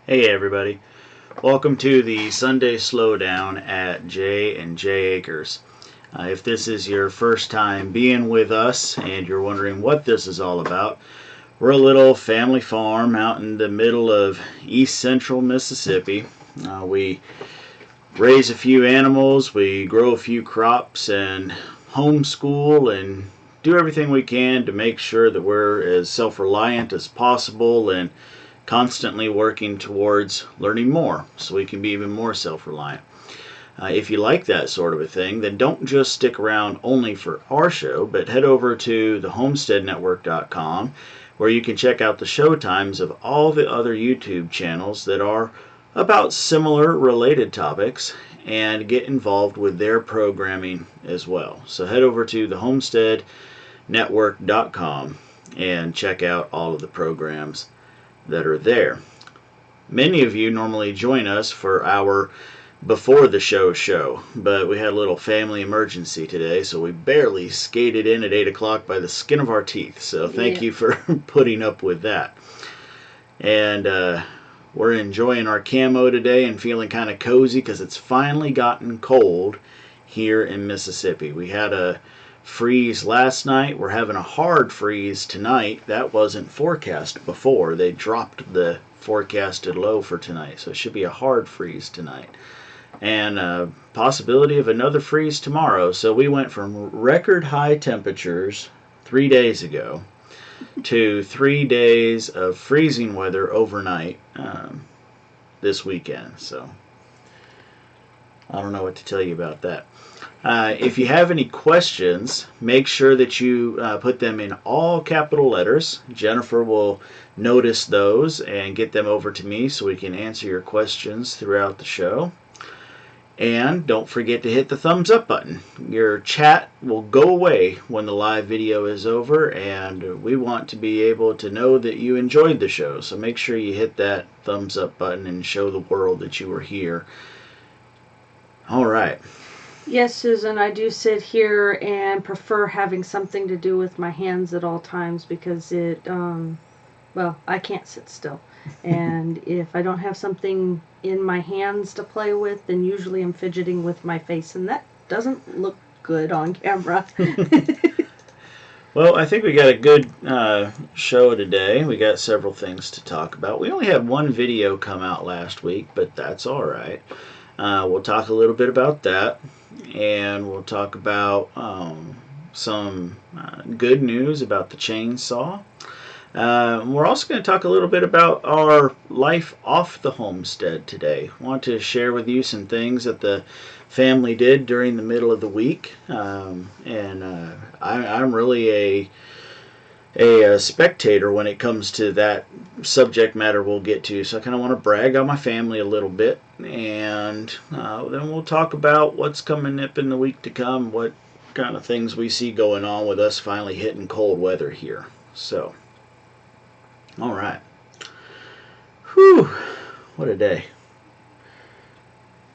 Hey everybody, welcome to the Sunday Slowdown at J&J Acres. If this is your first time being with us and you're wondering what this is all about, we're a little family farm out in the middle of east central Mississippi. We raise a few animals, we grow a few crops, and homeschool and do everything we can to make sure that we're as self-reliant as possible and constantly working towards learning more so we can be even more self-reliant. If you like that sort of a thing, then don't just stick around only for our show, but head over to the homesteadnetwork.com where you can check out the show times of all the other YouTube channels that are about similar related topics and get involved with their programming as well. So head over to the homesteadnetwork.com and check out all of the programs that are there. Many of you normally join us for our before the show, but we had a little family emergency today, so we barely skated in at 8 o'clock by the skin of our teeth. So thank you for putting up with that. And we're enjoying our camo today and feeling kind of cozy because it's finally gotten cold here in Mississippi. We had a freeze last night. We're having a hard freeze tonight. That wasn't forecast before. They dropped the forecasted low for tonight, so it should be a hard freeze tonight. And a possibility of another freeze tomorrow. So we went from record high temperatures 3 days ago to 3 days of freezing weather overnight this weekend. So I don't know what to tell you about that. If you have any questions, make sure that you put them in all capital letters. Jennifer will notice those and get them over to me so we can answer your questions throughout the show. And don't forget to hit the thumbs up button. Your chat will go away when the live video is over, and we want to be able to know that you enjoyed the show. So make sure you hit that thumbs up button and show the world that you were here. All right. Yes, Susan, I do sit here and prefer having something to do with my hands at all times because well, I can't sit still. And if I don't have something in my hands to play with, then usually I'm fidgeting with my face, and that doesn't look good on camera. Well, I think we got a good show today. We got several things to talk about. We only had one video come out last week, but that's all right. We'll talk a little bit about that, and we'll talk about some good news about the chainsaw. We're also going to talk a little bit about our life off the homestead today. I want to share with you some things that the family did during the middle of the week, I'm really a spectator when it comes to that subject matter we'll get to. So I kind of want to brag on my family a little bit, and then we'll talk about what's coming up in the week to come, what kind of things we see going on with us finally hitting cold weather here. So, all right. Whew, what a day.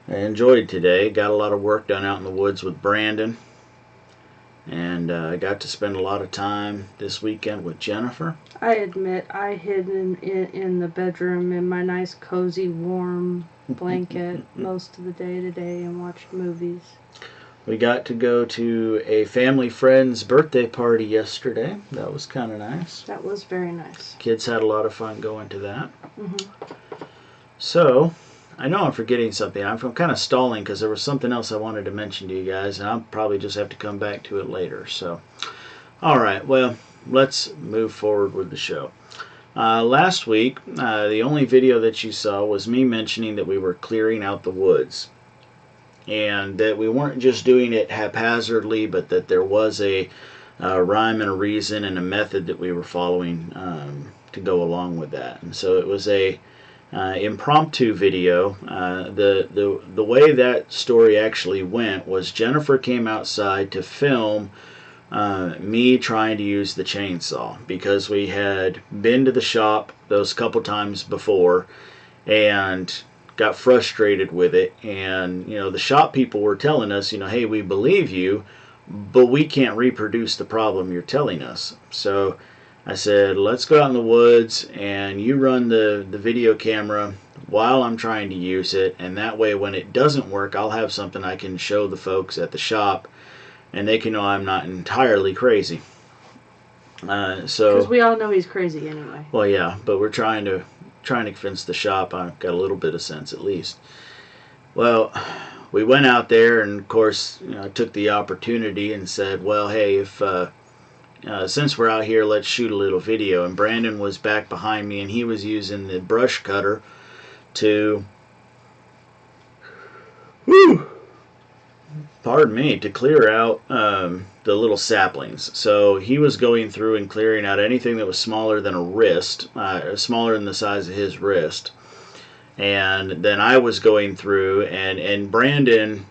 I enjoyed today. Got a lot of work done out in the woods with Brandon. And I got to spend a lot of time this weekend with Jennifer. I admit I hid in the bedroom in my nice cozy warm blanket most of the day today and watched movies. We got to go to a family friend's birthday party yesterday. That was kind of nice. That was very nice. Kids had a lot of fun going to that. Mm-hmm. So, I know I'm forgetting something. I'm kind of stalling because there was something else I wanted to mention to you guys, and I'll probably just have to come back to it later. So, all right, well, let's move forward with the show. Last week, the only video that you saw was me mentioning that we were clearing out the woods, and that we weren't just doing it haphazardly, but that there was a rhyme and a reason and a method that we were following to go along with that. And so it was a impromptu video. The way that story actually went was Jennifer came outside to film me trying to use the chainsaw because we had been to the shop those couple times before and got frustrated with it, and the shop people were telling us, hey, we believe you, but we can't reproduce the problem you're telling us. So I said, let's go out in the woods and you run the video camera while I'm trying to use it, and that way when it doesn't work, I'll have something I can show the folks at the shop, and they can know I'm not entirely crazy. Because we all know he's crazy anyway. Well, yeah, but we're trying to convince the shop I've got a little bit of sense at least. Well, we went out there, and of course, I took the opportunity and said, well, hey, if since we're out here, let's shoot a little video. And Brandon was back behind me, and he was using the brush cutter to, to clear out the little saplings. So he was going through and clearing out anything that was smaller than a wrist, smaller than the size of his wrist. And then I was going through, and Brandon,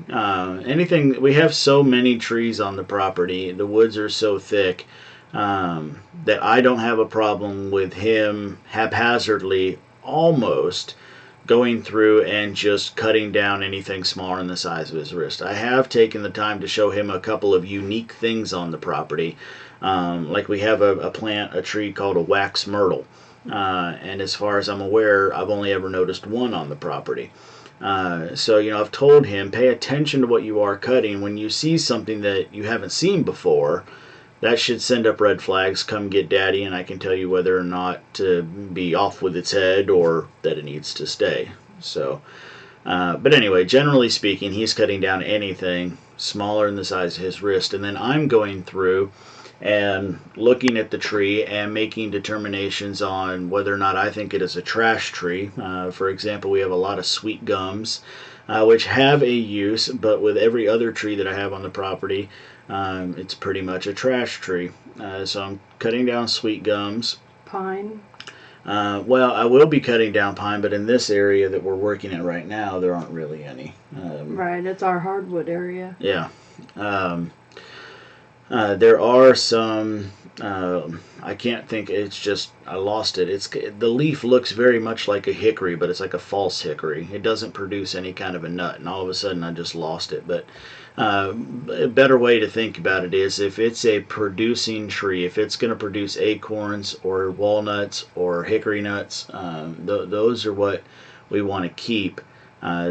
anything, we have so many trees on the property, the woods are so thick, that I don't have a problem with him haphazardly almost going through and just cutting down anything smaller than the size of his wrist. I have taken the time to show him a couple of unique things on the property. Like we have a tree called a wax myrtle. And as far as I'm aware, I've only ever noticed one on the property. So, I've told him, pay attention to what you are cutting. When you see something that you haven't seen before, that should send up red flags. Come get Daddy, and I can tell you whether or not to be off with its head or that it needs to stay. So, but anyway, generally speaking, he's cutting down anything smaller than the size of his wrist. And then I'm going through and looking at the tree and making determinations on whether or not I think it is a trash tree. For example, we have a lot of sweet gums, which have a use, but with every other tree that I have on the property, it's pretty much a trash tree. So I'm cutting down sweet gums. Pine. Well, I will be cutting down pine, but in this area that we're working at right now, there aren't really any. Right, it's our hardwood area. Yeah. There are some, I can't think, it's just, I lost it. The leaf looks very much like a hickory, but it's like a false hickory. It doesn't produce any kind of a nut, and all of a sudden I just lost it. But a better way to think about it is if it's a producing tree, if it's going to produce acorns or walnuts or hickory nuts, those are what we want to keep.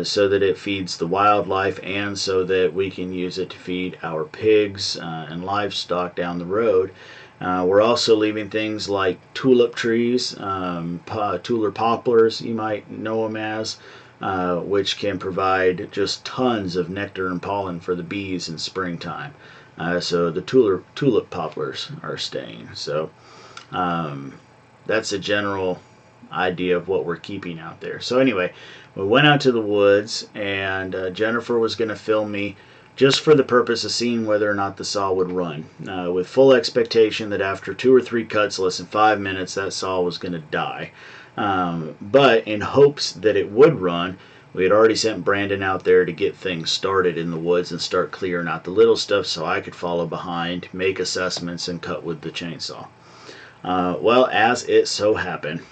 So that it feeds the wildlife and so that we can use it to feed our pigs and livestock down the road. We're also leaving things like tulip trees, tulip poplars, you might know them as, which can provide just tons of nectar and pollen for the bees in springtime. So the tulip poplars are staying. So that's a general idea of what we're keeping out there. So anyway, we went out to the woods, and Jennifer was going to film me just for the purpose of seeing whether or not the saw would run, with full expectation that after 2 or 3 cuts, less than 5 minutes, that saw was going to die. But in hopes that it would run, we had already sent Brandon out there to get things started in the woods and start clearing out the little stuff so I could follow behind, make assessments, and cut with the chainsaw. Well, as it so happened,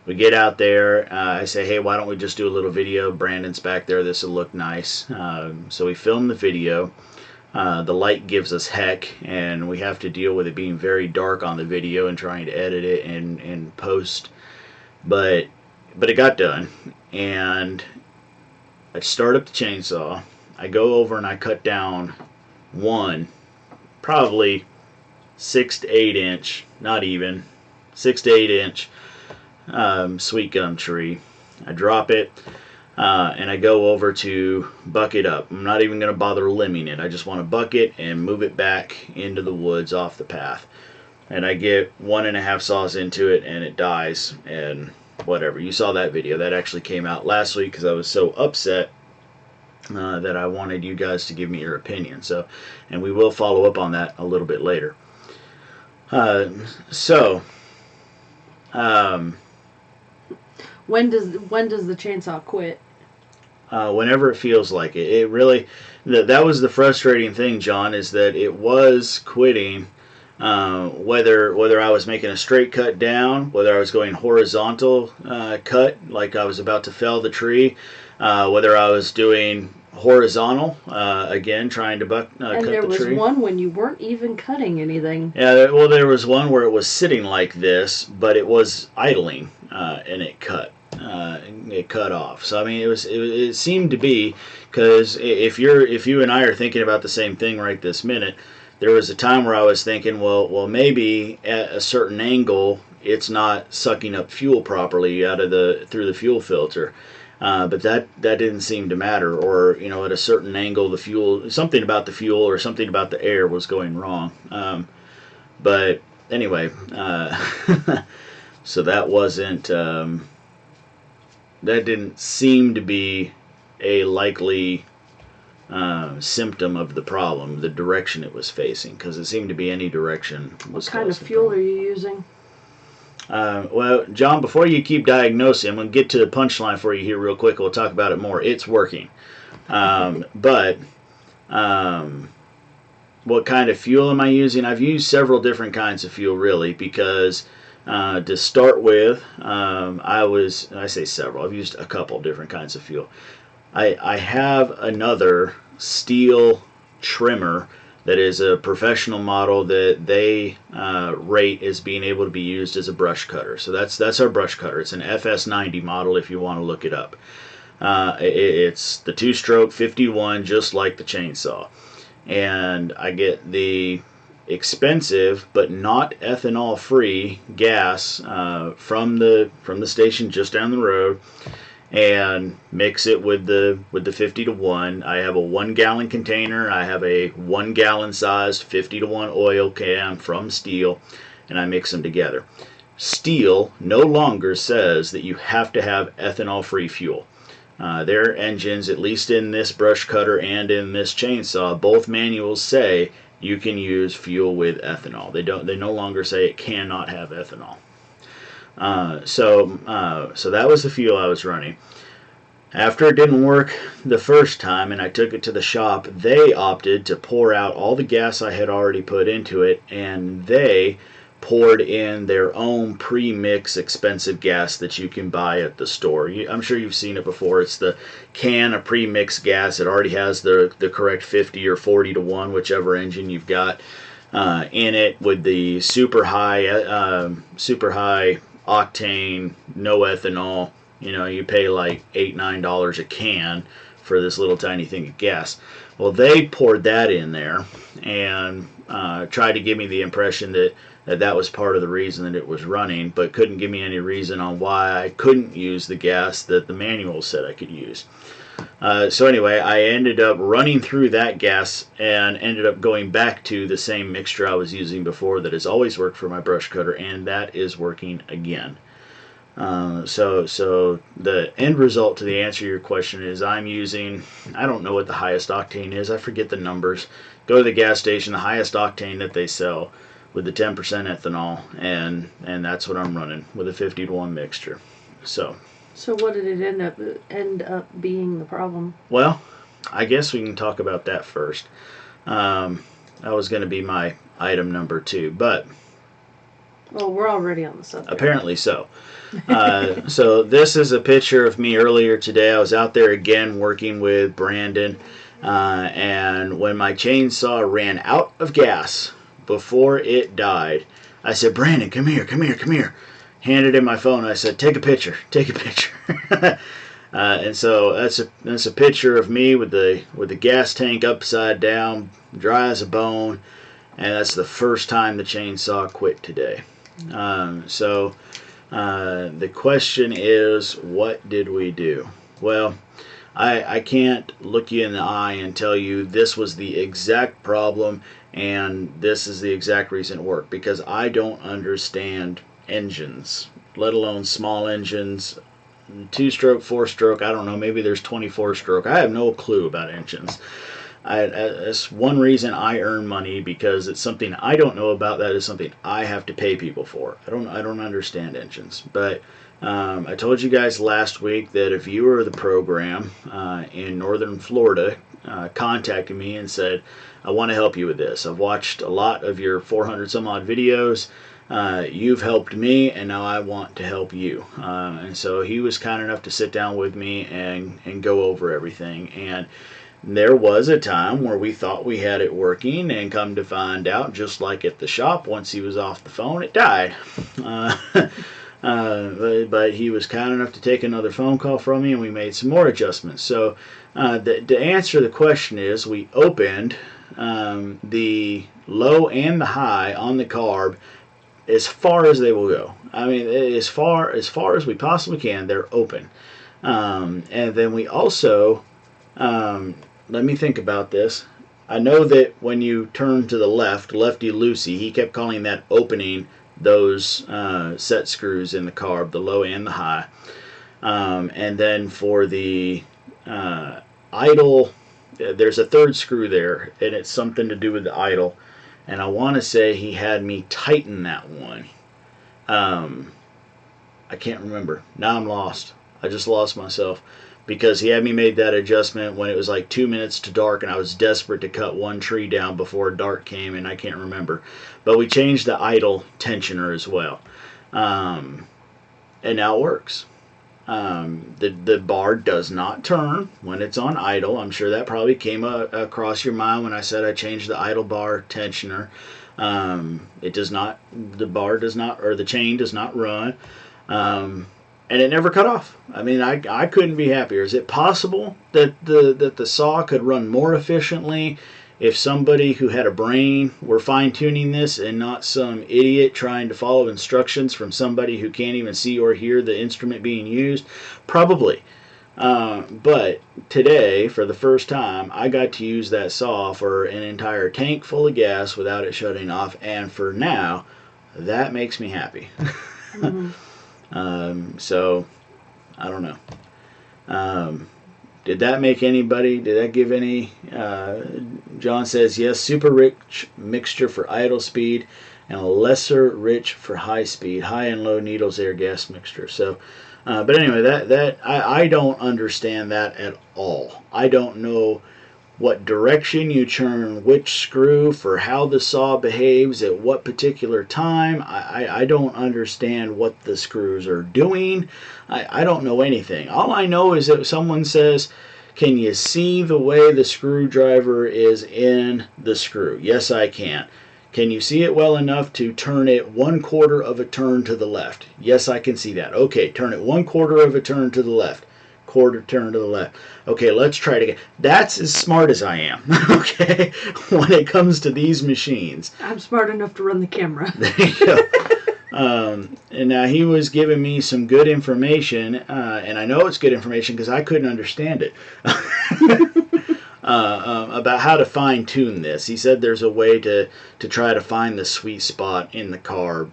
we get out there, I say, hey, why don't we just do a little video? Brandon's back there, this will look nice. So we film the video. The light gives us heck, and we have to deal with it being very dark on the video and trying to edit it in post. But it got done, and I start up the chainsaw. I go over and I cut down one, probably 6 to 8 inch, not even, 6 to 8 inch sweet gum tree. I drop it, and I go over to buck it up. I'm not even going to bother limbing it. I just want to buck it and move it back into the woods off the path. And I get 1.5 saws into it, and it dies, and whatever. You saw that video. That actually came out last week because I was so upset that I wanted you guys to give me your opinion. So, and we will follow up on that a little bit later. When does the chainsaw quit? Whenever it feels like it. It really, that was the frustrating thing, John, is that it was quitting. Whether I was making a straight cut down, whether I was going horizontal cut, like I was about to fell the tree, whether I was doing horizontal, again, trying to cut the tree. And there was one when you weren't even cutting anything. Yeah, well, there was one where it was sitting like this, but it was idling, and it cut. it cut off. So I mean, it seemed to be, because if you and I are thinking about the same thing right this minute, there was a time where I was thinking, well, maybe at a certain angle it's not sucking up fuel properly through the fuel filter. But that didn't seem to matter, or at a certain angle the fuel, something about the fuel or something about the air was going wrong. But anyway, so that wasn't that didn't seem to be a likely symptom of the problem, the direction it was facing, because it seemed to be any direction was. What kind of fuel are you using? Well, John, before you keep diagnosing, I'm going to get to the punchline for you here real quick. We'll talk about it more. It's working. But what kind of fuel am I using? I've used several different kinds of fuel, really, because to start with, I say several. I've used a couple different kinds of fuel. I have another steel trimmer that is a professional model that they rate as being able to be used as a brush cutter. So that's our brush cutter. It's an FS90 model if you want to look it up. It's the 2-stroke 51, just like the chainsaw. And I get the expensive but not ethanol free gas from the station just down the road, and mix it with the 50-to-1. I have a 1-gallon container. I have a 1-gallon sized 50-to-1 oil can from Steel, and I mix them together. Steel no longer says that you have to have ethanol-free fuel. Their engines, at least in this brush cutter and in this chainsaw, both manuals say you can use fuel with ethanol. They no longer say it cannot have ethanol. So that was the fuel I was running. After it didn't work the first time and I took it to the shop, they opted to pour out all the gas I had already put into it, and they poured in their own pre-mix expensive gas that you can buy at the store. I'm sure you've seen it before. It's the can of pre-mixed gas. It already has the correct 50 or 40-to-1, whichever engine you've got in it, with the super high octane, no ethanol. You pay like $8-9 a can for this little tiny thing of gas. Well, they poured that in there and tried to give me the impression that was part of the reason that it was running, but couldn't give me any reason on why I couldn't use the gas that the manual said I could use. So anyway, I ended up running through that gas and ended up going back to the same mixture I was using before that has always worked for my brush cutter, and that is working again. So the end result to the answer to your question is I'm using, I don't know what the highest octane is. I forget the numbers. Go to the gas station, the highest octane that they sell with the 10% ethanol, and that's what I'm running with a 50-to-1 mixture. So what did it end up being the problem? Well, I guess we can talk about that first. That was going to be my item number 2, but well, we're already on the subject. Apparently so. So this is a picture of me earlier today. I was out there again working with Brandon, and when my chainsaw ran out of gas before it died, I said, "Brandon, come here. Handed him my phone. I said, take a picture. And so that's a picture of me with the gas tank upside down, dry as a bone, and that's the first time the chainsaw quit today. The question is, what did we do? Well, I can't look you in the eye and tell you this was the exact problem and this is the exact reason it worked, because I don't understand engines, let alone small engines, 2-stroke, 4-stroke, I don't know, maybe there's 24-stroke. I have no clue about engines. That's one reason I earn money, because it's something I don't know about. That is something I have to pay people for. I don't understand engines. But I told you guys last week that a viewer of the program in northern Florida contacted me and said, I want to help you with this. I've watched a lot of your 400 some odd videos. You've helped me, and now I want to help you. And so he was kind enough to sit down with me and go over everything. And there was a time where we thought we had it working, and come to find out, just like at the shop, once he was off the phone, it died. But he was kind enough to take another phone call from me, and we made some more adjustments. So the answer to the question is, we opened the low and the high on the carb as far as they will go. I mean, as far as we possibly can, they're open. And then we also, let me think about this. I know that when you turn to the left, lefty-loosey, he kept calling that opening those set screws in the carb, the low and the high. And then for the idle, there's a third screw there, and it's something to do with the idle. And I want to say he had me tighten that one. I can't remember. Now I'm lost. I just lost myself. Because he had me made that adjustment when it was like 2 minutes to dark, and I was desperate to cut one tree down before dark came, and I can't remember. But we changed the idle tensioner as well. And now it works. The bar does not turn when it's on idle. I'm sure that probably came across your mind when I said I changed the idle bar tensioner. It does not, the bar does not, or the chain does not run. And it never cut off. I mean, I couldn't be happier. Is it possible that the saw could run more efficiently if somebody who had a brain were fine-tuning this and not some idiot trying to follow instructions from somebody who can't even see or hear the instrument being used? Probably. But today, for the first time, I got to use that saw for an entire tank full of gas without it shutting off. And for now, that makes me happy. Mm-hmm. So, I don't know. Did that make anybody, did that give any, John says, yes, super rich mixture for idle speed and a lesser rich for high speed, high and low needles air gas mixture. So, but anyway, I don't understand that at all. I don't know what direction you turn which screw for how the saw behaves at what particular time. I don't understand what the screws are doing. I don't know anything. All I know is that someone says, can you see the way the screwdriver is in the screw? Yes, I can. Can you see it well enough to turn it 1/4 of a turn to the left? Yes, I can see that. Okay, turn it 1/4 of a turn to the left. Quarter turn to the left. Okay, let's try it again. That's as smart as I am, okay, when it comes to these machines. I'm smart enough to run the camera. There you go. And now he was giving me some good information, and I know it's good information because I couldn't understand it, about how to fine-tune this. He said there's a way to try to find the sweet spot in the carb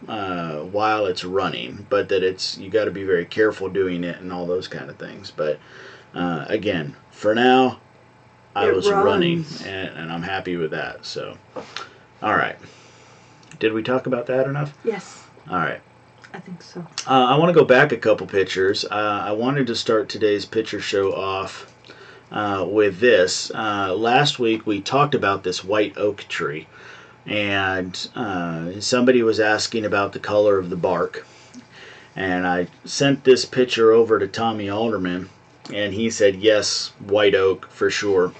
while it's running, but that you got to be very careful doing it and all those kind of things. But again, for now, I was running, and I'm happy with that. So, all right. Did we talk about that enough? Yes. All right. I think so. I want to go back a couple pictures. I wanted to start today's picture show off with this. Last week we talked about this white oak tree, and somebody was asking about the color of the bark, and I sent this picture over to Tommy Alderman, and he said yes, white oak for sure.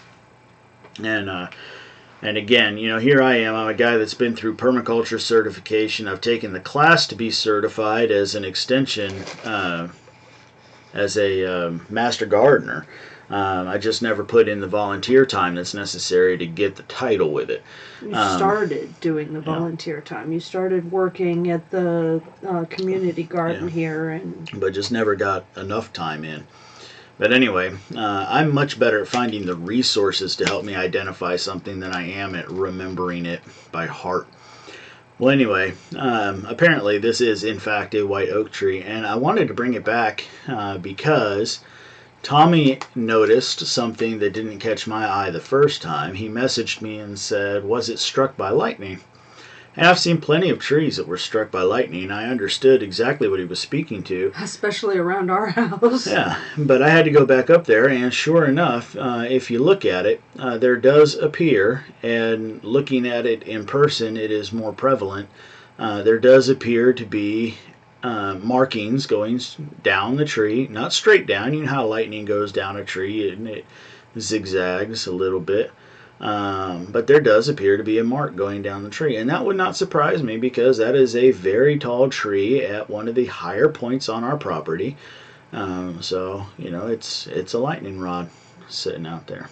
And again, you know, here I am. I'm a guy that's been through permaculture certification. I've taken the class to be certified as an extension, as a master gardener. I just never put in the volunteer time that's necessary to get the title with it. You started doing the volunteer time. You started working at the community garden here, but just never got enough time in. But anyway, I'm much better at finding the resources to help me identify something than I am at remembering it by heart. Well, anyway, apparently this is in fact a white oak tree, and I wanted to bring it back because Tommy noticed something that didn't catch my eye the first time. He messaged me and said, was it struck by lightning? And I've seen plenty of trees that were struck by lightning. I understood exactly what he was speaking to. Especially around our house. Yeah, but I had to go back up there, and sure enough, if you look at it, there does appear, and looking at it in person, it is more prevalent, there does appear to be markings going down the tree, not straight down. You know how lightning goes down a tree and it zigzags a little bit. But there does appear to be a mark going down the tree, and that would not surprise me because that is a very tall tree at one of the higher points on our property. So it's a lightning rod sitting out there.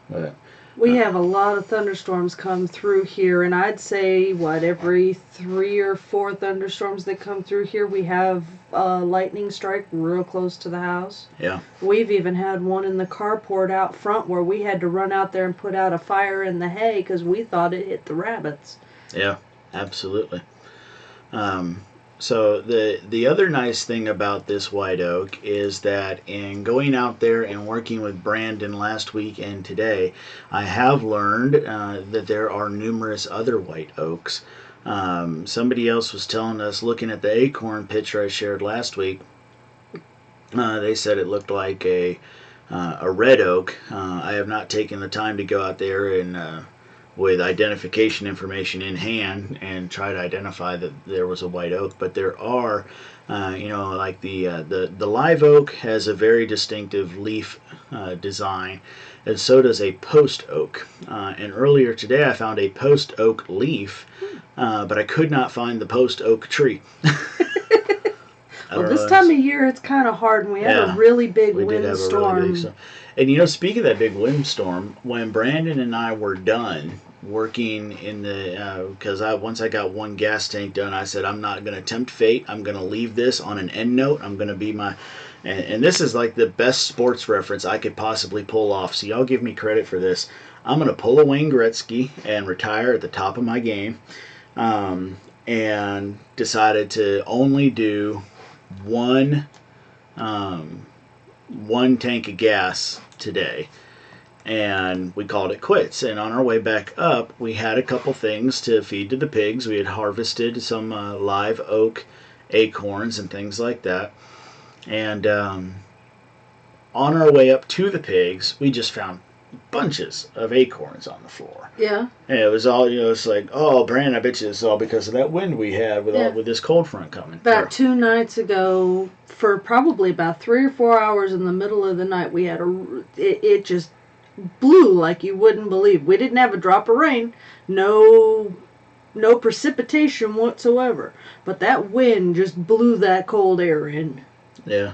But we have a lot of thunderstorms come through here, and I'd say every 3 or 4 thunderstorms that come through here, we have a lightning strike real close to the house. Yeah. We've even had one in the carport out front where we had to run out there and put out a fire in the hay because we thought it hit the rabbits. Yeah, absolutely. So the other nice thing about this white oak is that in going out there and working with Brandon last week and today, I have learned that there are numerous other white oaks. Somebody else was telling us, looking at the acorn picture I shared last week, they said it looked like a red oak. I have not taken the time to go out there and with identification information in hand and try to identify that there was a white oak, but there are, like the live oak has a very distinctive leaf design, and so does a post oak. And earlier today I found a post oak leaf, but I could not find the post oak tree. Well, this time of year it's kind of hard, and we had a really big windstorm. And speaking of that big windstorm, when Brandon and I were done working in the, because once I got one gas tank done, I said I'm not going to tempt fate. I'm going to leave this on an end note. I'm going to be and this is like the best sports reference I could possibly pull off. So y'all give me credit for this. I'm going to pull a Wayne Gretzky and retire at the top of my game, and decided to only do one tank of gas today, and we called it quits. And on our way back up, we had a couple things to feed to the pigs. We had harvested some live oak acorns and things like that, and on our way up to the pigs, we just found bunches of acorns on the floor. Yeah. And it was all, it's like, oh, Brandon, I bet you it's all because of that wind we had with this cold front coming. About 2 nights ago, for probably about 3 or 4 hours in the middle of the night, we had it just blew like you wouldn't believe. We didn't have a drop of rain, no precipitation whatsoever, but that wind just blew that cold air in. Yeah.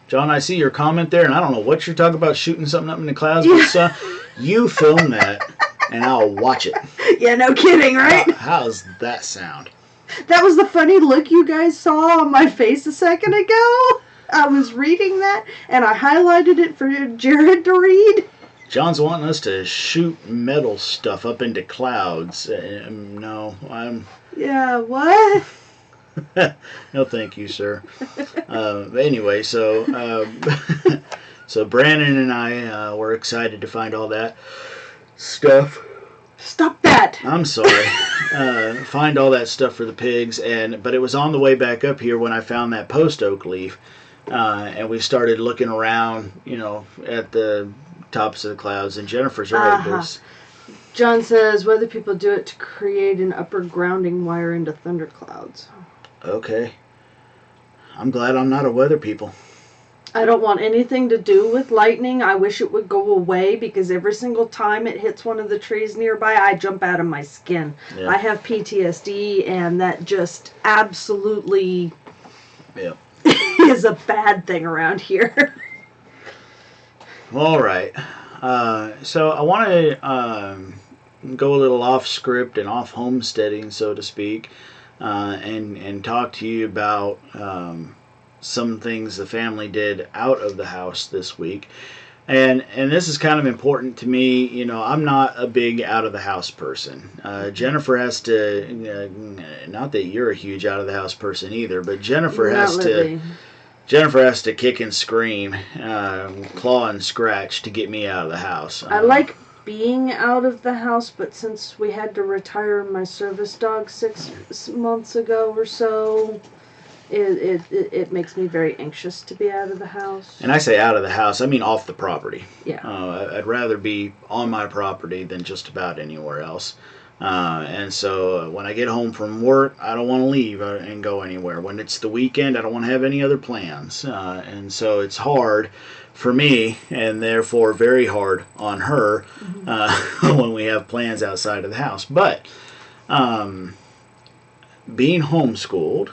John, I see your comment there, and I don't know what you're talking about shooting something up in the clouds, but you film that, and I'll watch it. Yeah, no kidding, right? How's that sound? That was the funny look you guys saw on my face a second ago. I was reading that, and I highlighted it for Jared to read. John's wanting us to shoot metal stuff up into clouds. No, I'm... Yeah, what? No, thank you, sir. Anyway, so Brandon and I were excited to find all that stuff. Stop that! I'm sorry. Find all that stuff for the pigs, but it was on the way back up here when I found that post oak leaf, and we started looking around, at the tops of the clouds. And Jennifer's right. John says weather people do it to create an upper grounding wire into thunderclouds. Okay. I'm glad I'm not a weather people. I don't want anything to do with lightning. I wish it would go away because every single time it hits one of the trees nearby, I jump out of my skin. Yeah. I have PTSD, and that just absolutely is a bad thing around here. All right. So I want to go a little off script and off homesteading, so to speak. And talk to you about some things the family did out of the house this week. And this is kind of important to me. I'm not a big out of the house person. Jennifer has to, not that you're a huge out of the house person either, but Jennifer has to kick and scream, claw and scratch to get me out of the house. I like being out of the house, but since we had to retire my service dog 6 months ago or so, it makes me very anxious to be out of the house. And I say out of the house, I mean off the property. Yeah. I'd rather be on my property than just about anywhere else. And so when I get home from work, I don't want to leave and go anywhere. When it's the weekend, I don't want to have any other plans. And so it's hard for me, and therefore very hard on her when we have plans outside of the house. But being homeschooled,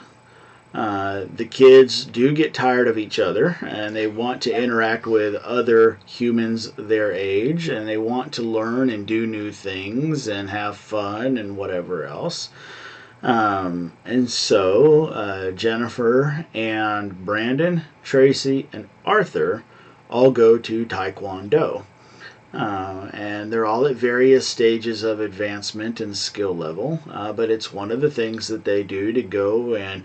the kids do get tired of each other, and they want to interact with other humans their age, and they want to learn and do new things and have fun and whatever else. And so Jennifer and Brandon, Tracy, and Arthur all go to taekwondo. And they're all at various stages of advancement and skill level, but it's one of the things that they do to go and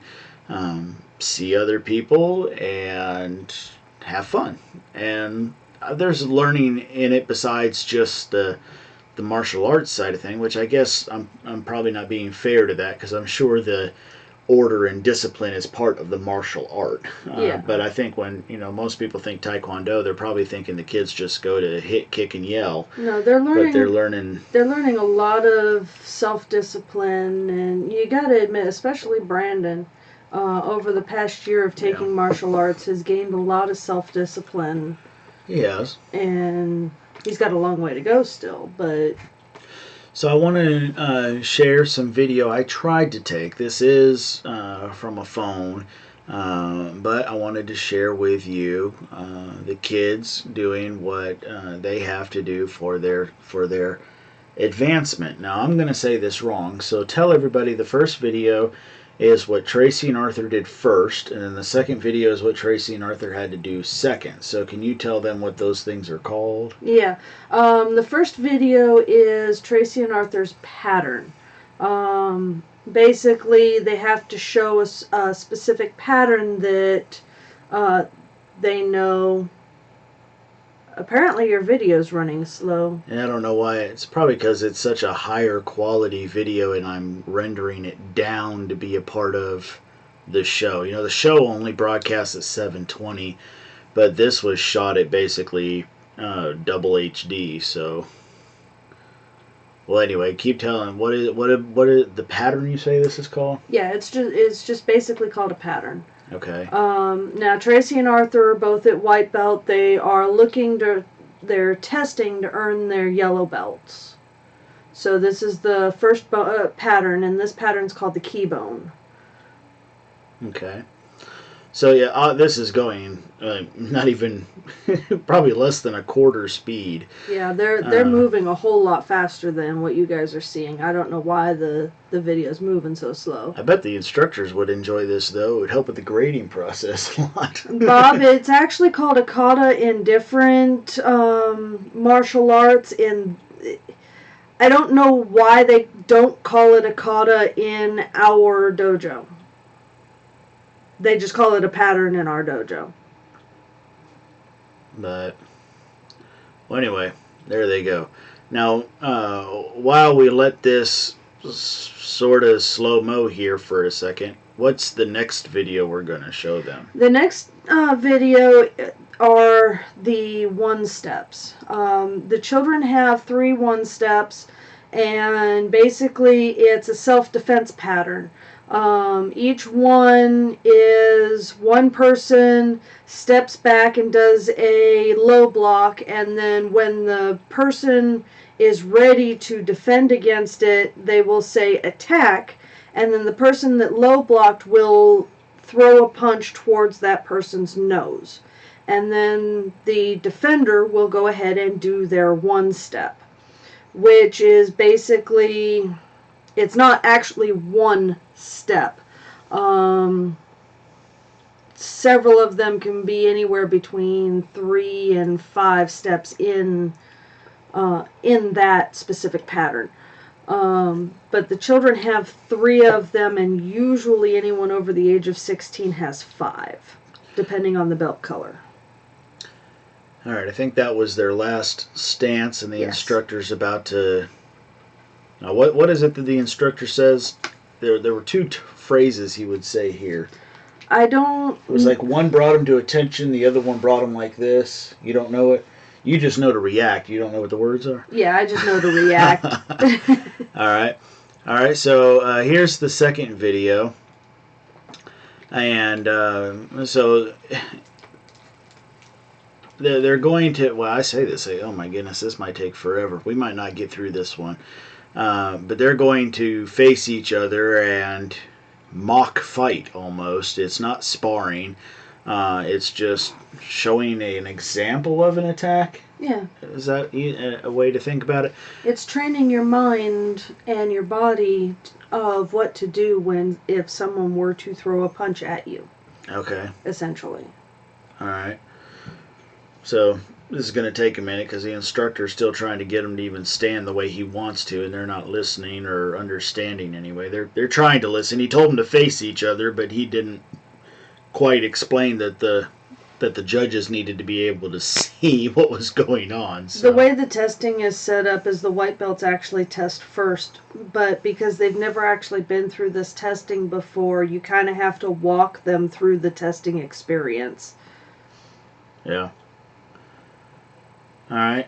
see other people and have fun. And there's learning in it besides just the martial arts side of thing, which I guess I'm probably not being fair to that, because I'm sure the order and discipline is part of the martial art. But I think when most people think taekwondo, they're probably thinking the kids just go to hit, kick, and yell. No, they're learning. But they're learning. They're learning a lot of self-discipline, and you got to admit, especially Brandon, over the past year of taking martial arts, has gained a lot of self-discipline. He has. And he's got a long way to go still, but... So I want to share some video I tried to take. This is from a phone, but I wanted to share with you the kids doing what they have to do for their advancement. Now I'm going to say this wrong, so tell everybody the first video is what Tracy and Arthur did first, and then the second video is what Tracy and Arthur had to do second. So can you tell them what those things are called? Yeah. The first video is Tracy and Arthur's pattern. Basically, they have to show a specific pattern that they know. Apparently your video's running slow. And I don't know why. It's probably because it's such a higher quality video and I'm rendering it down to be a part of the show. The show only broadcasts at 720, but this was shot at basically double HD. So, well, anyway, keep telling. What is the pattern you say this is called? Yeah, it's just basically called a pattern. Okay. Now Tracy and Arthur are both at white belt. They're testing to earn their yellow belts. So this is the first pattern, and this pattern's called the key bone. Okay. So yeah, this is going not even probably less than a quarter speed. Yeah, they're moving a whole lot faster than what you guys are seeing. I don't know why the video's moving so slow. I bet the instructors would enjoy this though. It would help with the grading process a lot. Bob, it's actually called a kata in different martial arts. I don't know why they don't call it a kata in our dojo. They just call it a pattern in our dojo. But, well, anyway, there they go. Now, while we let this sort of slow-mo here for a second, what's the next video we're going to show them? The next video are the one-steps. The children have 3 one-steps, and basically it's a self-defense pattern. Each one is one person steps back and does a low block, and then when the person is ready to defend against it, they will say attack, and then the person that low blocked will throw a punch towards that person's nose. And then the defender will go ahead and do their one step, which is basically... It's not actually one step. Several of them can be anywhere between 3 and 5 steps in that specific pattern. But the children have 3 of them, and usually anyone over the age of 16 has 5, depending on the belt color. All right, I think that was their last stance, and the instructor's about to... Now, what is it that the instructor says? There were 2 phrases he would say here. I don't... It was like one brought him to attention, the other one brought him like this. You don't know it? You just know to react. You don't know what the words are? Yeah, I just know to react. All right. All right, so here's the second video. And so they're going to, well, I say this, oh my goodness, this might take forever. We might not get through this one. But they're going to face each other and mock fight almost. It's not sparring. It's just showing an example of an attack. Yeah. Is that a way to think about it? It's training your mind and your body of what to do if someone were to throw a punch at you. Okay. Essentially. All right. So this is going to take a minute because the instructor is still trying to get him to even stand the way he wants to, and they're not listening or understanding anyway. They're trying to listen. He told them to face each other, but he didn't quite explain that the judges needed to be able to see what was going on. So. The way the testing is set up is the white belts actually test first, but because they've never actually been through this testing before, you kind of have to walk them through the testing experience. Yeah. All right.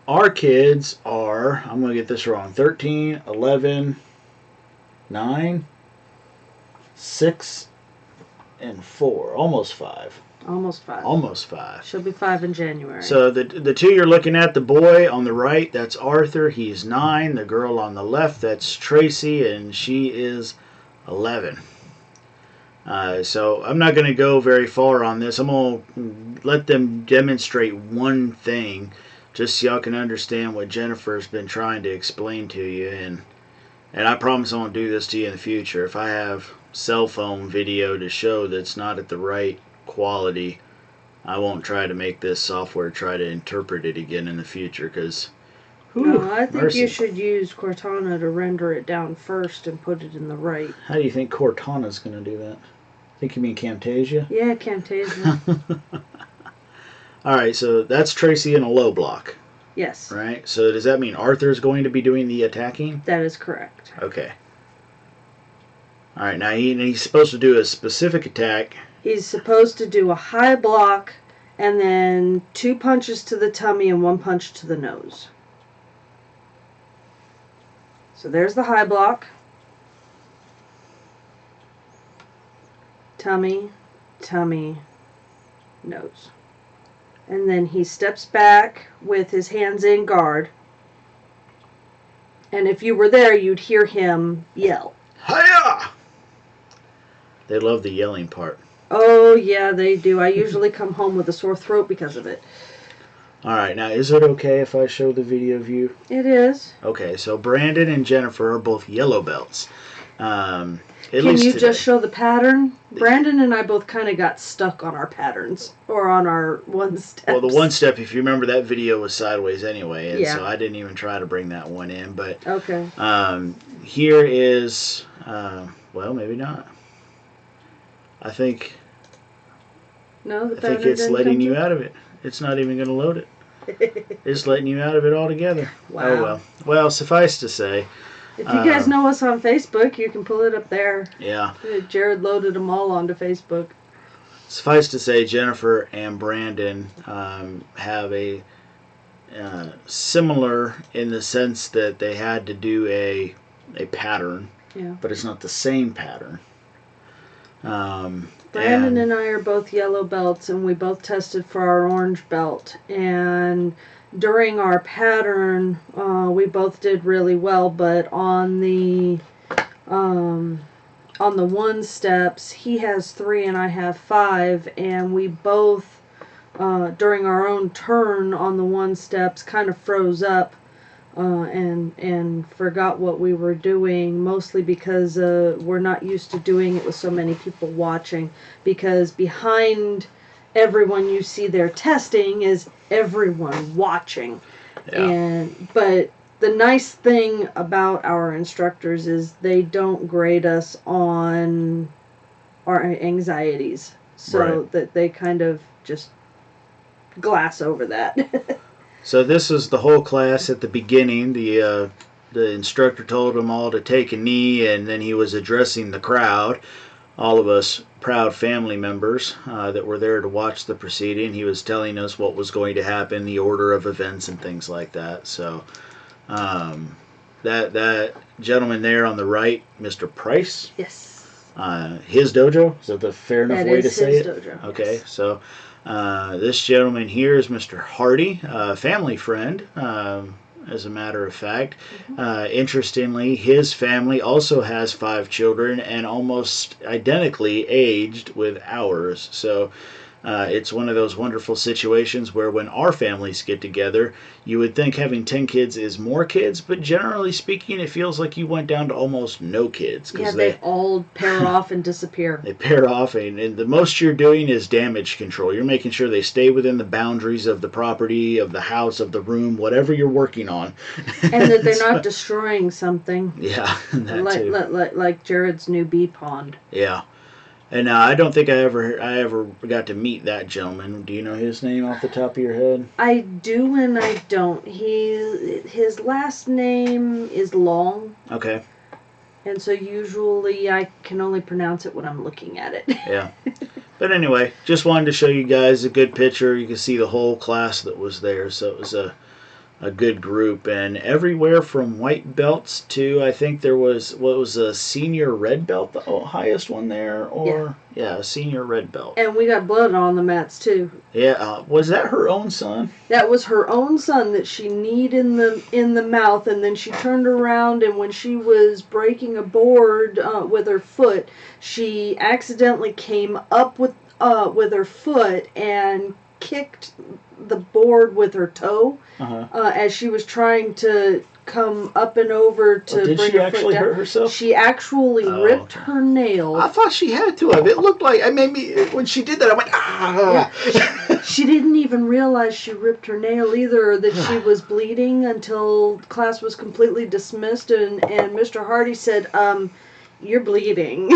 Our kids are, I'm going to get this wrong, 13, 11, 9, 6, and 4. Almost 5. Almost 5. Almost 5. She'll be 5 in January. So the two you're looking at, the boy on the right, that's Arthur. He's 9. The girl on the left, that's Tracy, and she is 11. So I'm not going to go very far on this. I'm going to let them demonstrate one thing just so y'all can understand what Jennifer's been trying to explain to you. And I promise I won't do this to you in the future. If I have cell phone video to show that's not at the right quality, I won't try to make this software try to interpret it again in the future because... No, I think you should use Cortana to render it down first and put it in the right. How do you think Cortana's going to do that? Think you mean Camtasia? Yeah, Camtasia. All right, so that's Tracy in a low block. Yes. Right? So does that mean Arthur's going to be doing the attacking? That is correct. Okay. All right, now he's supposed to do a specific attack. He's supposed to do a high block and then 2 punches to the tummy and 1 punch to the nose. So there's the high block. Tummy, tummy, nose. And then he steps back with his hands in guard. And if you were there, you'd hear him yell. Hiya! They love the yelling part. Oh, yeah, they do. I usually come home with a sore throat because of it. All right, now is it okay if I show the video view? It is. Okay, so Brandon and Jennifer are both yellow belts. Can you just show the pattern? Brandon and I both kind of got stuck on our patterns, or on our one steps. Well, the one step, if you remember, that video was sideways anyway, and yeah. So I didn't even try to bring that one in. But okay. Here is, well, maybe not. I think it's letting you out of it. It's not even going to load it. It's letting you out of it altogether. Wow. Oh, well. Well, suffice to say... If you guys know us on Facebook, you can pull it up there. Yeah. Jared loaded them all onto Facebook. Suffice to say, Jennifer and Brandon have a similar in the sense that they had to do a pattern, yeah. But it's not the same pattern. Brandon and I are both yellow belts, and we both tested for our orange belt. And during our pattern, we both did really well, but on the 1 steps, he has 3 and I have 5, and we both, during our own turn on the 1 steps, kind of froze up and forgot what we were doing, mostly because we're not used to doing it with so many people watching, because behind everyone you see there testing is everyone watching. Yeah. But the nice thing about our instructors is they don't grade us on our anxieties, so right. That they kind of just glass over that. So this is the whole class at the beginning. The instructor told them all to take a knee, and then he was addressing the crowd. all of us proud family members that were there to watch the proceeding. He was telling us what was going to happen, the order of events, and things like that. So that gentleman there on the right, Mr. Price. Yes. His dojo? Is that the fair enough way to say it? That is his dojo. Okay, yes. so this gentleman here is Mr. Hardy, a family friend, as a matter of fact. Interestingly, his family also has 5 children and almost identically aged with ours. So it's one of those wonderful situations where when our families get together, you would think having 10 kids is more kids, but generally speaking, it feels like you went down to almost no kids. Yeah, they all pair off and disappear. They pair off, and the most you're doing is damage control. You're making sure they stay within the boundaries of the property, of the house, of the room, whatever you're working on. And that they're not destroying something. Yeah, that too. Like Jared's new bee pond. Yeah. And I don't think I ever got to meet that gentleman. Do you know his name off the top of your head? I do and I don't. His last name is long. Okay. And so usually I can only pronounce it when I'm looking at it. Yeah. But anyway, just wanted to show you guys a good picture. You can see the whole class that was there. So it was a good group, and everywhere from white belts to, I think there was, what was a senior red belt, the highest one there, or yeah, a senior red belt. And we got blood on the mats too. Yeah, was that her own son? That was her own son that she kneed in the mouth, and then she turned around, and when she was breaking a board with her foot, she accidentally came up with her foot and kicked the board with her toe as she was trying to come up and over to bring her foot down. Did she actually hurt herself? She actually ripped her nail. I thought she had to have. It looked like, I made me, when she did that, I went, ah! Yeah. She didn't even realize she ripped her nail either, or that she was bleeding until class was completely dismissed, and Mr. Hardy said, you're bleeding.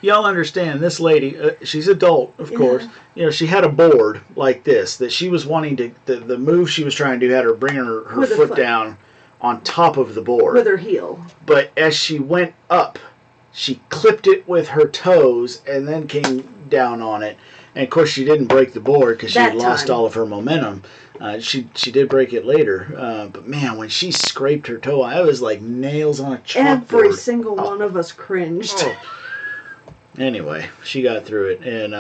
Y'all understand, this lady, she's adult, of course. You know, she had a board like this that she was wanting to, the move she was trying to do had her bringing her foot down on top of the board. With her heel. But as she went up, she clipped it with her toes and then came down on it. And of course, she didn't break the board because she had lost all of her momentum. She did break it later. But man, when she scraped her toe, I was like nails on a chalkboard. Every single one of us cringed. Oh. Anyway, she got through it, and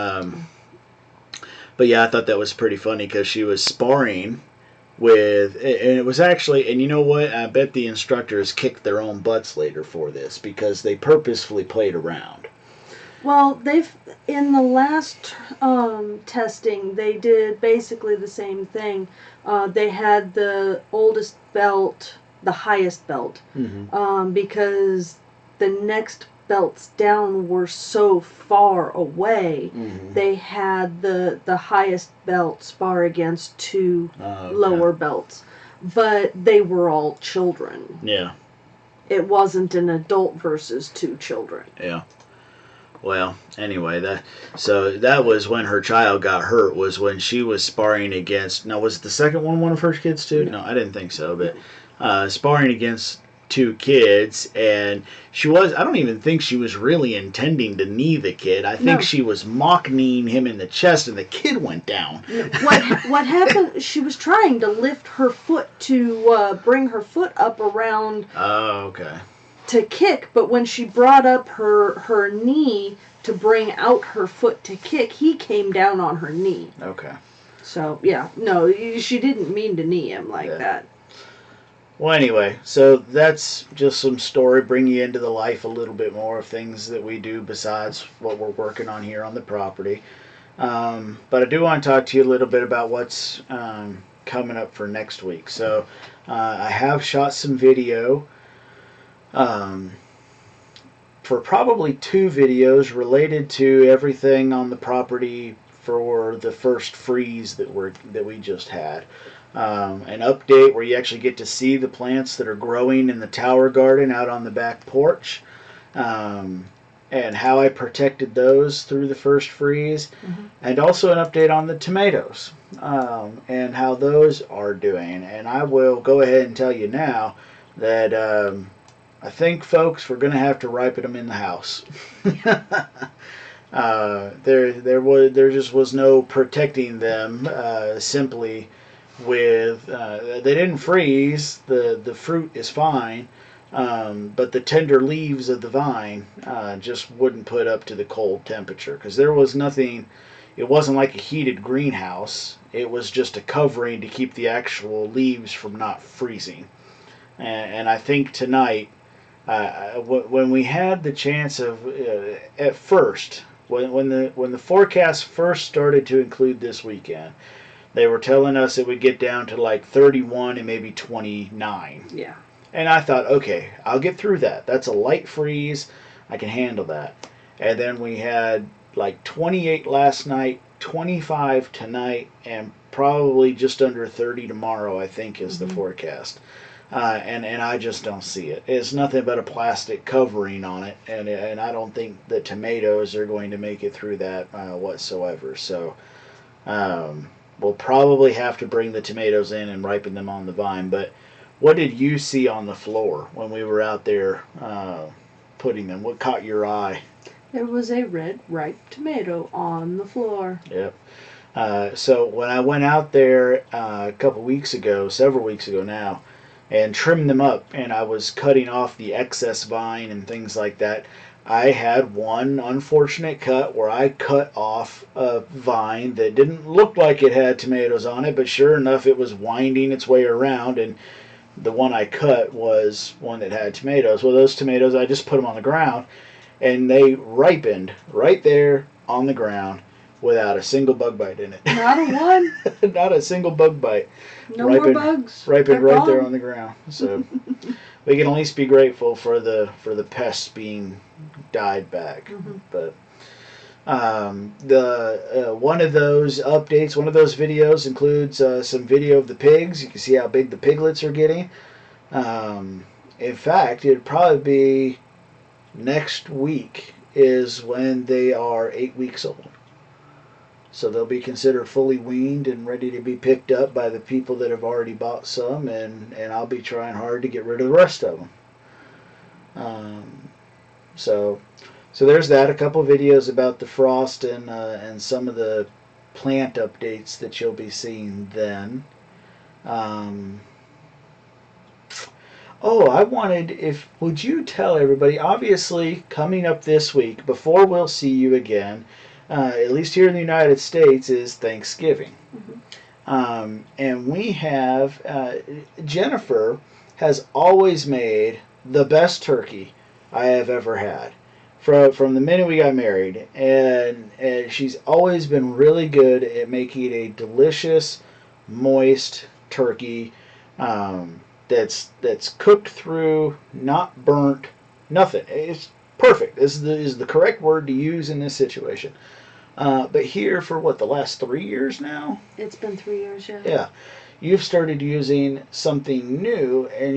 but yeah, I thought that was pretty funny because she was sparring with, and it was actually, and you know what? I bet the instructors kicked their own butts later for this because they purposefully played around. Well, in the last testing, they did basically the same thing. They had the oldest belt, the highest belt, because the next belts down were so far away. They had the highest belt spar against 2 lower belts, but they were all children. Yeah. It wasn't an adult versus 2 children. Yeah. Well, anyway, that was when her child got hurt, was when she was sparring against, now was the second one of her kids too? No, I didn't think so, but sparring against 2 kids, and I don't even think she was really intending to knee the kid. I think she was mock kneeing him in the chest, and the kid went down. What happened, she was trying to lift her foot to bring her foot up around to kick, but when she brought up her knee to bring out her foot to kick, he came down on her knee. Okay. So, yeah, no, she didn't mean to knee him like that. Well, anyway, so that's just some story, bring you into the life a little bit more of things that we do besides what we're working on here on the property. But I do want to talk to you a little bit about what's coming up for next week. So I have shot some video for probably 2 videos related to everything on the property for the first freeze that we just had. An update where you actually get to see the plants that are growing in the tower garden out on the back porch, and how I protected those through the first freeze, and also an update on the tomatoes, and how those are doing. And I will go ahead and tell you now that I think, folks, we're going to have to ripen them in the house. There just was no protecting them simply with they didn't freeze. The fruit is fine, but the tender leaves of the vine just wouldn't put up to the cold temperature because there was nothing. It wasn't like a heated greenhouse. It was just a covering to keep the actual leaves from not freezing. And I think tonight, when we had the chance of at first, when the forecast first started to include this weekend, they were telling us it would get down to like 31 and maybe 29. Yeah. And I thought, okay, I'll get through that. That's a light freeze. I can handle that. And then we had like 28 last night, 25 tonight, and probably just under 30 tomorrow, I think, is the forecast. And I just don't see it. It's nothing but a plastic covering on it, and I don't think the tomatoes are going to make it through that whatsoever. So we'll probably have to bring the tomatoes in and ripen them on the vine. But what did you see on the floor when we were out there putting them? What caught your eye? There was a red ripe tomato on the floor. Yep. So when I went out there several weeks ago now, and trimmed them up, and I was cutting off the excess vine and things like that, I had one unfortunate cut where I cut off a vine that didn't look like it had tomatoes on it, but sure enough it was winding its way around, and the one I cut was one that had tomatoes. Well, those tomatoes, I just put them on the ground, and they ripened right there on the ground without a single bug bite in it. Not a one? Not a single bug bite. No more bugs? Ripened They're right there gone? on the ground. So we can at least be grateful for the pests being died back. But the one of those updates, one of those videos includes some video of the pigs. You can see how big the piglets are getting. In fact, it'd probably be next week is when they are 8 weeks old. So they'll be considered fully weaned and ready to be picked up by the people that have already bought some, and I'll be trying hard to get rid of the rest of them. So there's that. A couple videos about the frost and some of the plant updates that you'll be seeing then. Would you tell everybody, obviously coming up this week, before we'll see you again, at least here in the United States, is Thanksgiving. And we have, Jennifer has always made the best turkey I have ever had. From the minute we got married. And she's always been really good at making a delicious, moist turkey that's cooked through, not burnt, nothing. It's perfect. This is the correct word to use in this situation. But here for the last 3 years now? It's been 3 years, yeah. Yeah. You've started using something new, and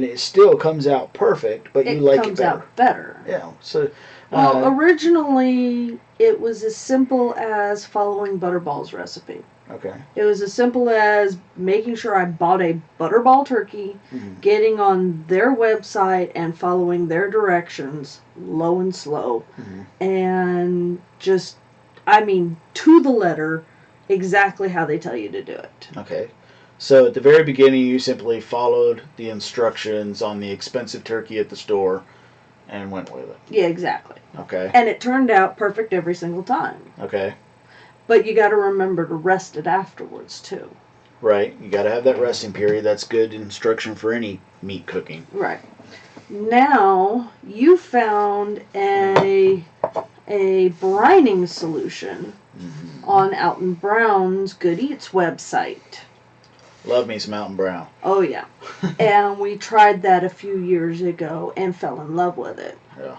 it still comes out perfect, but you like it better. It comes out better. Yeah. So. Well, originally it was as simple as following Butterball's recipe. Okay. It was as simple as making sure I bought a Butterball turkey, getting on their website and following their directions, low and slow, and just, to the letter, exactly how they tell you to do it. Okay. So at the very beginning, you simply followed the instructions on the expensive turkey at the store and went with it. Yeah, exactly. Okay. And it turned out perfect every single time. Okay. But you got to remember to rest it afterwards, too. Right. You got to have that resting period. That's good instruction for any meat cooking. Right. Now, you found a brining solution on Alton Brown's Good Eats website. Love me some Alton Brown. Oh, yeah. And we tried that a few years ago and fell in love with it. Yeah.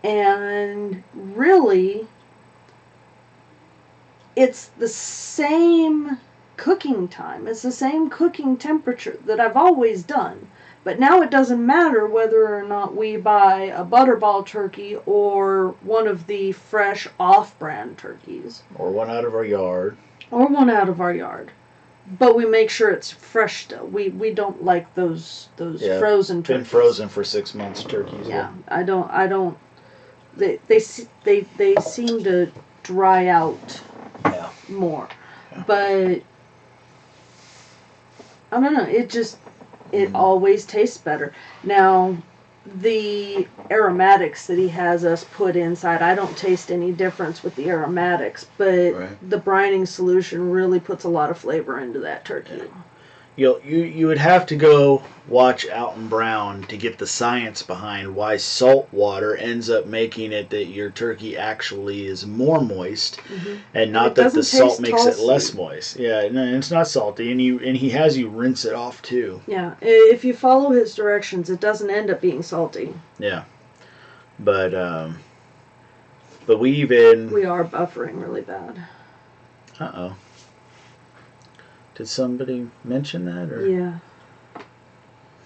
And really, it's the same cooking time. It's the same cooking temperature that I've always done. But now it doesn't matter whether or not we buy a Butterball turkey or one of the fresh off-brand turkeys. Or one out of our yard. Or one out of our yard. But we make sure it's fresh still. We don't like those frozen turkeys. Been frozen for 6 months turkeys. Yeah, I don't. They seem to dry out more, but I don't know. It always tastes better. Now, the aromatics that he has us put inside, I don't taste any difference with the aromatics, but the brining solution really puts a lot of flavor into that turkey. Yeah. You would have to go watch Alton Brown to get the science behind why salt water ends up making it that your turkey actually is more moist, and not that the salt makes it less moist. Yeah, no, it's not salty, and he has you rinse it off too. Yeah, if you follow his directions, it doesn't end up being salty. Yeah, but we are buffering really bad. Uh-oh. Did somebody mention that? Or? Yeah.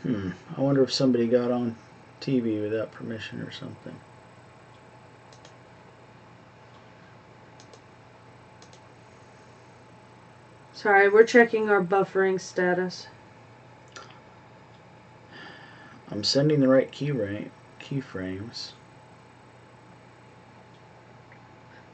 I wonder if somebody got on TV without permission or something. Sorry, we're checking our buffering status. I'm sending the right keyframes.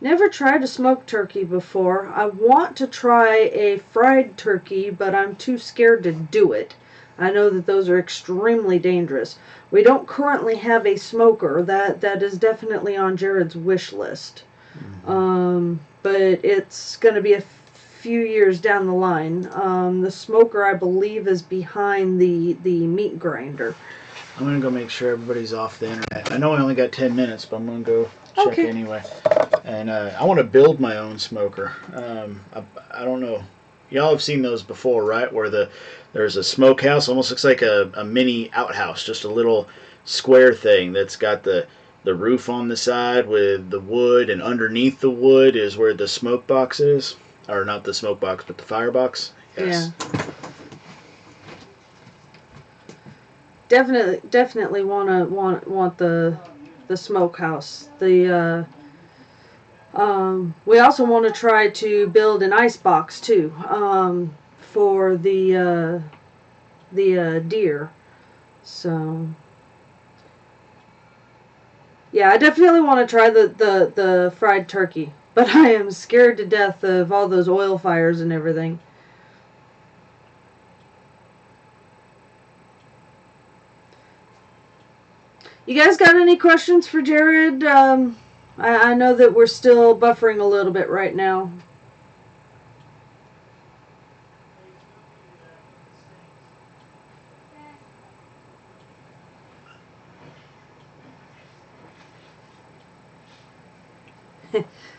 Never tried a smoked turkey before. I want to try a fried turkey, but I'm too scared to do it. I know that those are extremely dangerous. We don't currently have a smoker. That is definitely on Jared's wish list. But it's going to be a few years down the line. The smoker, I believe, is behind the meat grinder. I'm going to go make sure everybody's off the internet. I know I only got 10 minutes, but I'm going to go check anyway. And I want to build my own smoker. I don't know. Y'all have seen those before, right? Where there's a smokehouse, almost looks like a mini outhouse, just a little square thing that's got the roof on the side with the wood, and underneath the wood is where the smoke box is. Or not the smoke box, but the firebox. Yes. Yeah. Definitely want the smokehouse. We also want to try to build an ice box too, for the deer. So yeah, I definitely want to try the fried turkey, but I am scared to death of all those oil fires and everything. You guys got any questions for Jared? I know that we're still buffering a little bit right now.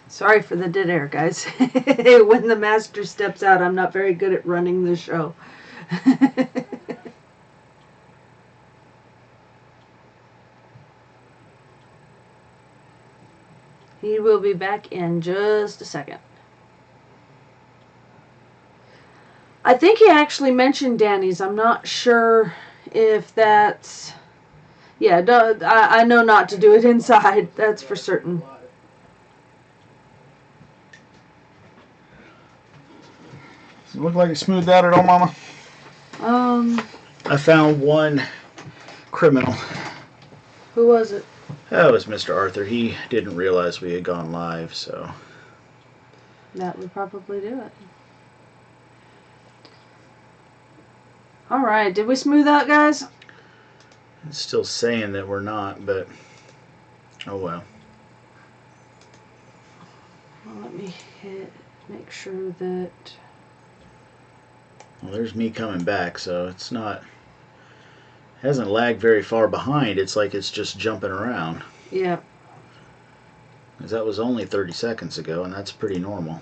Sorry for the dead air, guys. When the master steps out, I'm not very good at running the show. He will be back in just a second. I think he actually mentioned Danny's. I'm not sure if that's... Yeah, I know not to do it inside. That's for certain. Does it look like it smoothed out at all, Mama? I found one criminal. Who was it? That was Mr. Arthur. He didn't realize we had gone live, so... That would probably do it. Alright, did we smooth out, guys? It's still saying that we're not, but... Oh well. Well, let me make sure that... Well, there's me coming back, so it's not... It hasn't lagged very far behind. It's like it's just jumping around. Yeah. Because that was only 30 seconds ago, and that's pretty normal.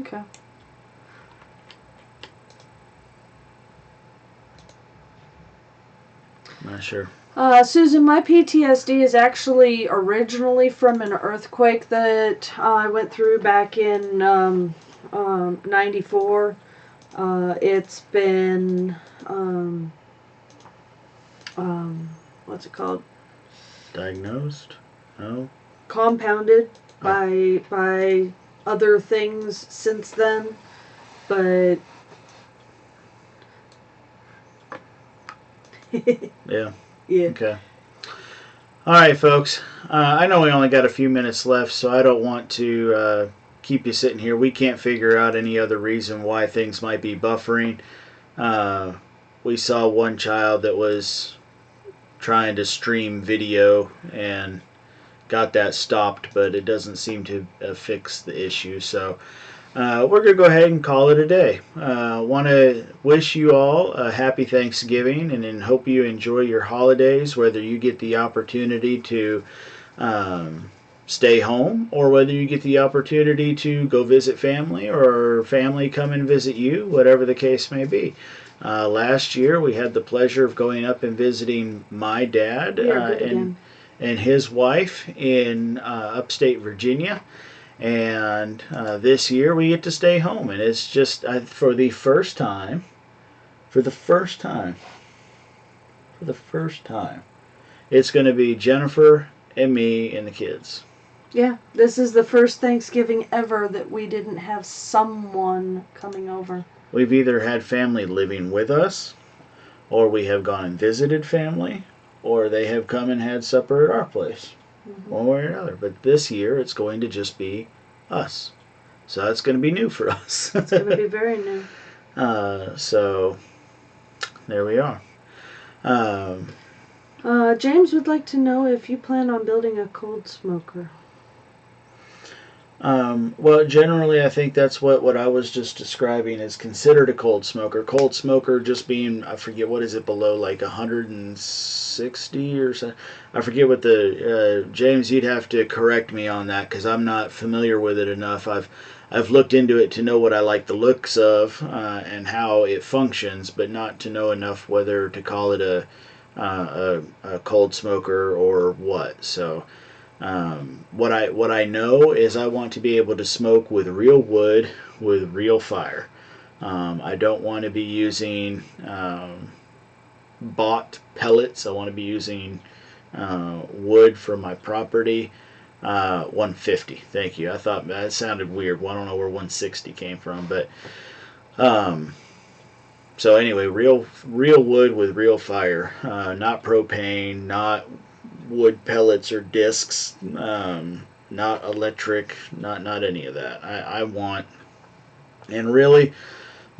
Okay. Not sure. Susan, my PTSD is actually originally from an earthquake that I went through back in 94. It's been... what's it called? Diagnosed? No? Compounded by other things since then, but Yeah. Yeah. Okay. All right, folks. I know we only got a few minutes left, so I don't want to keep you sitting here. We can't figure out any other reason why things might be buffering. We saw one child that was trying to stream video and got that stopped, but it doesn't seem to fix the issue. So we're going to go ahead and call it a day. Want to wish you all a happy Thanksgiving and then hope you enjoy your holidays, whether you get the opportunity to stay home or whether you get the opportunity to go visit family or family come and visit you, whatever the case may be. Last year we had the pleasure of going up and visiting my dad and his wife in upstate Virginia. And this year we get to stay home, and it's just for the first time, it's going to be Jennifer and me and the kids. Yeah, this is the first Thanksgiving ever that we didn't have someone coming over. We've either had family living with us, or we have gone and visited family, or they have come and had supper at our place. One way or another. But this year it's going to just be us. So that's going to be new for us. It's going to be very new. So there we are. James would like to know if you plan on building a cold smoker. Well, generally, I think that's what I was just describing is considered a cold smoker. Cold smoker just being, I forget, what is it, below like 160 or so? I forget what the, James, you'd have to correct me on that because I'm not familiar with it enough. I've looked into it to know what I like the looks of and how it functions, but not to know enough whether to call it a cold smoker or what. So what I know is I want to be able to smoke with real wood with real fire. I don't want to be using bought pellets. I want to be using wood from my property. 150. Thank you. I thought that sounded weird. Well, I don't know where 160 came from, but so anyway, real wood with real fire, not propane, not wood pellets or discs, not electric, not any of that. I want, and really,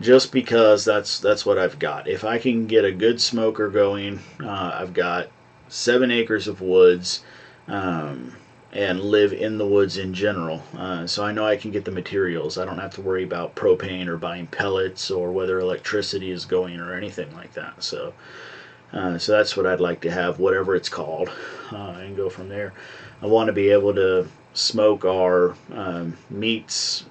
just because that's what I've got. If I can get a good smoker going, I've got 7 acres of woods, and live in the woods in general. So I know I can get the materials. I don't have to worry about propane or buying pellets or whether electricity is going or anything like that. So that's what I'd like to have, whatever it's called, and go from there. I want to be able to smoke our meats,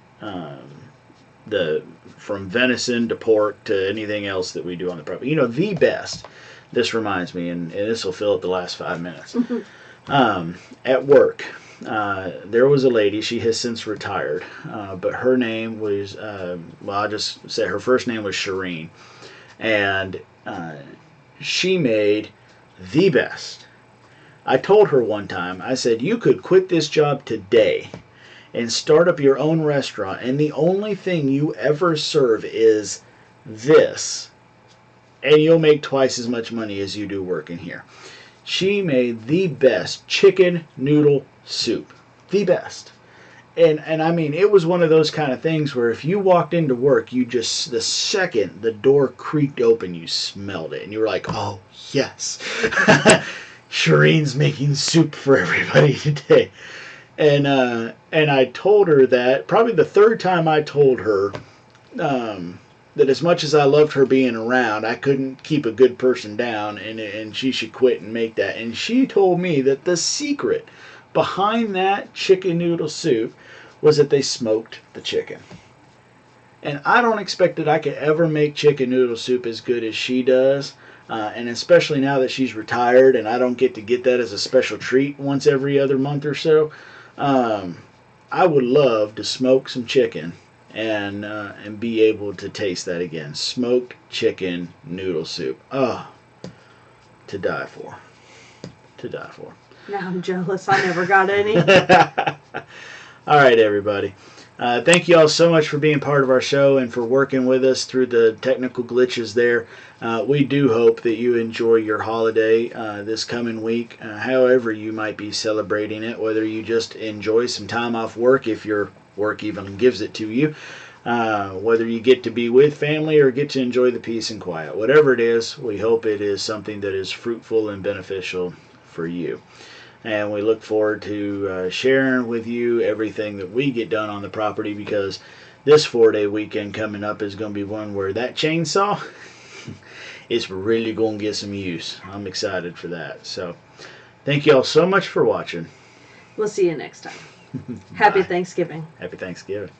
from venison to pork to anything else that we do on the property. You know, the best. This reminds me, and this will fill up the last 5 minutes. At work, there was a lady. She has since retired, but her name was, I'll just say her first name was Shireen, and she made the best. I told her one time, I said, you could quit this job today and start up your own restaurant, and the only thing you ever serve is this, and you'll make twice as much money as you do working here. She made the best chicken noodle soup. The best. And I mean, it was one of those kind of things where if you walked into work, you just, the second the door creaked open, you smelled it. And you were like, oh, yes. Shireen's making soup for everybody today. And I told her that, probably the third time I told her, that as much as I loved her being around, I couldn't keep a good person down, and she should quit and make that. And she told me that the secret behind that chicken noodle soup was that they smoked the chicken. And I don't expect that I could ever make chicken noodle soup as good as she does, and especially now that she's retired and I don't get to get that as a special treat once every other month or so. I would love to smoke some chicken and be able to taste that again. Smoked chicken noodle soup. Oh, to die for. To die for. Now I'm jealous. I never got any. All right, everybody. Thank you all so much for being part of our show and for working with us through the technical glitches there. We do hope that you enjoy your holiday this coming week, however you might be celebrating it, whether you just enjoy some time off work if your work even gives it to you, whether you get to be with family or get to enjoy the peace and quiet. Whatever it is, we hope it is something that is fruitful and beneficial for you. And we look forward to sharing with you everything that we get done on the property, because this 4-day weekend coming up is going to be one where that chainsaw is really going to get some use. I'm excited for that. So thank you all so much for watching. We'll see you next time. Happy Bye. Thanksgiving. Happy Thanksgiving.